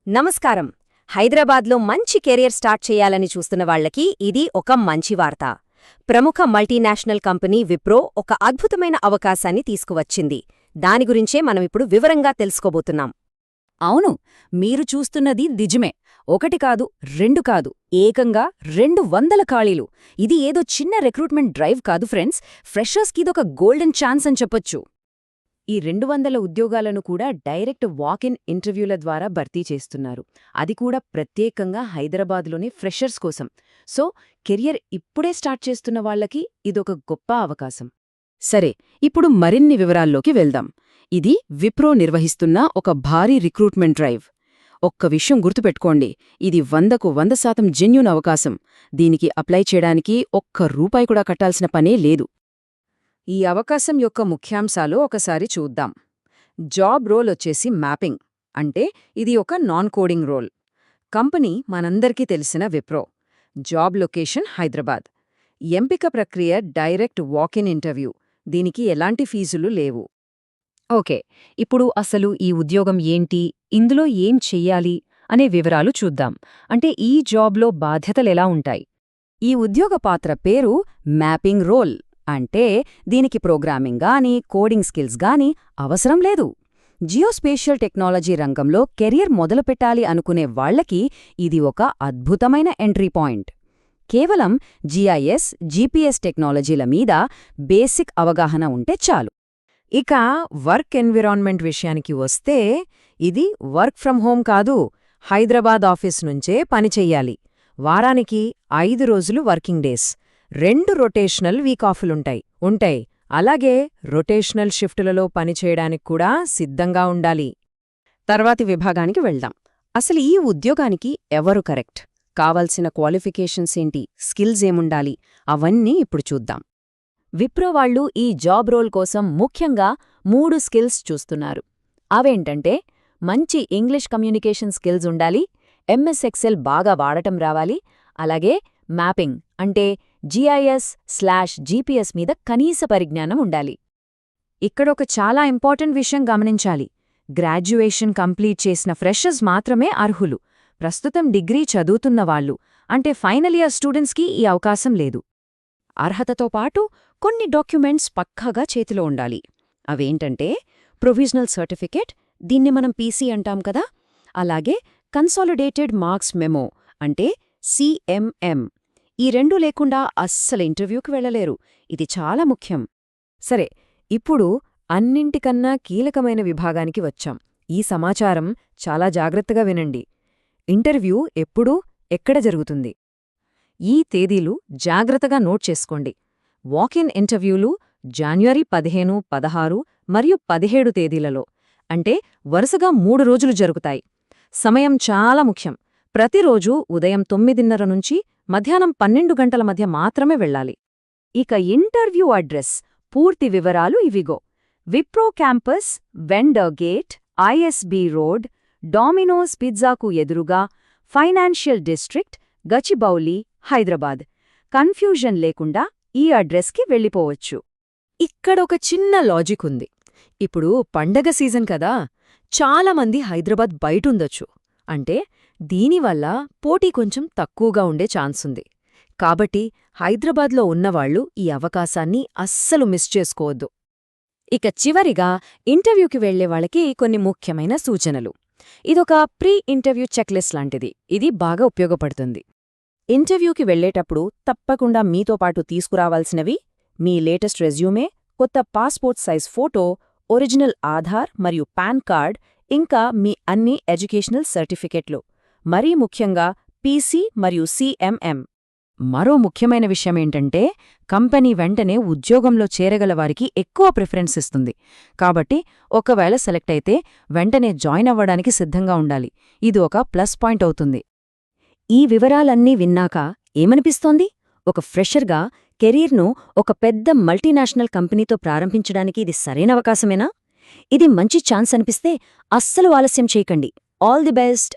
నమస్కారం. హైదరాబాద్లో మంచి కెరియర్ స్టార్ట్ చేయాలని చూస్తున్న వాళ్లకి ఇది ఒక మంచి వార్త. ప్రముఖ మల్టీనేషనల్ కంపెనీ విప్రో ఒక అద్భుతమైన అవకాశాన్ని తీసుకువచ్చింది. దాని గురించే మనమిప్పుడు వివరంగా తెలుసుకోబోతున్నాం. అవును, మీరు చూస్తున్నది నిజమే. ఒకటి కాదు, రెండు కాదు, ఏకంగా 200 ఖాళీలు. ఇది ఏదో చిన్న రిక్రూట్మెంట్ డ్రైవ్ కాదు ఫ్రెండ్స్, ఫ్రెషర్స్కిదొక గోల్డెన్ ఛాన్స్ అని చెప్పొచ్చు. ఈ 200 ఉద్యోగాలను కూడా డైరెక్ట్ వాక్-ఇన్ ఇంటర్వ్యూల ద్వారా భర్తీ చేస్తున్నారు. అది కూడా ప్రత్యేకంగా హైదరాబాద్లోని ఫ్రెషర్స్ కోసం. సో కెరియర్ ఇప్పుడే స్టార్ట్ చేస్తున్న వాళ్లకి ఇదొక గొప్ప అవకాశం. సరే, ఇప్పుడు మరిన్ని వివరాల్లోకి వెళ్దాం. ఇది విప్రో నిర్వహిస్తున్న ఒక భారీ రిక్రూట్మెంట్ డ్రైవ్. ఒక్క విషయం గుర్తుపెట్టుకోండి, ఇది 100కు 100% జెన్యూన్ అవకాశం. దీనికి అప్లై చేయడానికి ఒక్క రూపాయి కూడా కట్టాల్సిన పనే లేదు. ఈ అవకాశం యొక్క ముఖ్యాంశాలు ఒకసారి చూద్దాం. జాబ్ రోల్ వచ్చేసి మ్యాపింగ్, అంటే ఇది ఒక నాన్ కోడింగ్ రోల్. కంపెనీ మనందరికీ తెలిసిన విప్రో. Job location Hyderabad. ఎంపిక ప్రక్రియ డైరెక్ట్ వాక్-ఇన్ ఇంటర్వ్యూ. దీనికి ఎలాంటి ఫీజులు లేవు. ఓకే, ఇప్పుడు అసలు ఈ ఉద్యోగం ఏంటి, ఇందులో ఏం చెయ్యాలి అనే వివరాలు చూద్దాం. అంటే ఈ జాబ్లో బాధ్యతలెలా ఉంటాయి. ఈ ఉద్యోగ పాత్ర పేరు మ్యాపింగ్ రోల్. అంటే దీనికి ప్రోగ్రామింగ్ గానీ కోడింగ్ స్కిల్స్ గానీ అవసరం లేదు. జియోస్పేషియల్ టెక్నాలజీ రంగంలో కెరియర్ మొదలుపెట్టాలి అనుకునే వాళ్లకి ఇది ఒక అద్భుతమైన ఎంట్రీ పాయింట్. కేవలం జిఐఎస్, జిపిఎస్ టెక్నాలజీల మీద బేసిక్ అవగాహన ఉంటే చాలు. ఇక వర్క్ ఎన్విరాన్మెంట్ విషయానికి వస్తే ఇది వర్క్ ఫ్రం హోం కాదు, హైదరాబాద్ ఆఫీస్ నుంచే పనిచెయ్యాలి. వారానికి 5 రోజులు వర్కింగ్ డేస్, 2 రొటేషనల్ వీక్ ఆఫ్లుంటాయి. అలాగే రొటేషనల్ షిఫ్టులలో పనిచేయడానికి కూడా సిద్ధంగా ఉండాలి. తర్వాతి విభాగానికి వెళ్దాం. అసలు ఈ ఉద్యోగానికి ఎవరు కరెక్ట్, కావాల్సిన క్వాలిఫికేషన్స్ ఏంటి, స్కిల్స్ ఏముండాలి, అవన్నీ ఇప్పుడు చూద్దాం. విప్రో వాళ్లు ఈ జాబ్ రోల్ కోసం ముఖ్యంగా 3 స్కిల్స్ చూస్తున్నారు. అవేంటంటే మంచి ఇంగ్లీష్ కమ్యూనికేషన్ స్కిల్స్ ఉండాలి, ఎంఎస్ ఎక్సెల్ బాగా వాడటం రావాలి, అలాగే మ్యాపింగ్ అంటే GIS/GPS మీద కనీస పరిజ్ఞానం ఉండాలి. ఇక్కడొక చాలా ఇంపార్టెంట్ విషయం గమనించాలి. గ్రాడ్యుయేషన్ కంప్లీట్ చేసిన ఫ్రెషర్స్ మాత్రమే అర్హులు. ప్రస్తుతం డిగ్రీ చదువుతున్నవాళ్లు, అంటే ఫైనల్ ఇయర్ స్టూడెంట్స్కి ఈ అవకాశం లేదు. అర్హతతో పాటు కొన్ని డాక్యుమెంట్స్ పక్కాగా చేతిలో ఉండాలి. అవేంటంటే ప్రొవిజనల్ సర్టిఫికేట్, దీన్ని మనం పీసీ అంటాం కదా, అలాగే కన్సాలిడేటెడ్ మార్క్స్ మెమో అంటే CMM. ఈ 2 లేకుండా అస్సలు ఇంటర్వ్యూకి వెళ్లలేరు. ఇది చాలా ముఖ్యం. సరే, ఇప్పుడు అన్నింటికన్నా కీలకమైన విభాగానికి వచ్చాం. ఈ సమాచారం చాలా జాగ్రత్తగా వినండి. ఇంటర్వ్యూ ఎప్పుడు, ఎక్కడ జరుగుతుంది? ఈ తేదీలు జాగ్రత్తగా నోట్ చేసుకోండి. వాక్-ఇన్ ఇంటర్వ్యూలు జనవరి 15, 16 మరియు 17 తేదీలలో, అంటే వరుసగా 3 రోజులు జరుగుతాయి. సమయం చాలా ముఖ్యం. ప్రతిరోజూ ఉదయం 9:30 నుంచి మధ్యాహ్నం 12 గంటల మధ్య మాత్రమే వెళ్ళాలి. ఇక ఇంటర్వ్యూ అడ్రస్, పూర్తి వివరాలు ఇవిగో. Wipro campus, vendor gate, ISB road, Domino's పిజ్జాకు ఎదురుగా, financial district, Gachibowli, Hyderabad. Confusion లేకుండా ఈ అడ్రస్కి వెళ్ళిపోవచ్చు. ఇక్కడొక చిన్న లాజిక్ ఉంది. ఇప్పుడు పండగ సీజన్ కదా, చాలామంది హైదరాబాద్ బయటుండొచ్చు. అంటే దీనివల్ల పోటీ కొంచెం తక్కువగా ఉండే ఛాన్సుంది. కాబట్టి హైదరాబాద్లో ఉన్నవాళ్లు ఈ అవకాశాన్ని అస్సలు మిస్ చేసుకోవద్దు. ఇక చివరిగా ఇంటర్వ్యూకి వెళ్లేవాళ్లకి కొన్ని ముఖ్యమైన సూచనలు. ఇదొక ప్రీ ఇంటర్వ్యూ చెక్లిస్ట్ లాంటిది. ఇది బాగా ఉపయోగపడుతుంది. ఇంటర్వ్యూకి వెళ్లేటప్పుడు తప్పకుండా మీతో పాటు తీసుకురావాల్సినవి మీ లేటెస్ట్ రెజ్యూమే, కొత్త passport size photo, original Aadhaar మరియు పాన్ కార్డ్, ఇంకా మీ అన్ని ఎడ్యుకేషనల్ సర్టిఫికెట్లు. మరీ ముఖ్యంగా పీసీ మరియు CMM. మరో ముఖ్యమైన విషయమేంటంటే కంపెనీ వెంటనే ఉద్యోగంలో చేరగలవారికి ఎక్కువ ప్రిఫరెన్స్ ఇస్తుంది. కాబట్టి ఒకవేళ సెలెక్ట్ అయితే వెంటనే జాయిన్ అవ్వడానికి సిద్ధంగా ఉండాలి. ఇది ఒక ప్లస్ పాయింట్ అవుతుంది. ఈ వివరాలన్నీ విన్నాక ఏమనిపిస్తోంది? ఒక ఫ్రెషర్గా కెరీర్ను ఒక పెద్ద మల్టీనేషనల్ కంపెనీతో ప్రారంభించడానికి ఇది సరైన అవకాశమేనా? ఇది మంచి ఛాన్స్ అనిపిస్తే అస్సలు ఆలస్యం చేయకండి. All the best.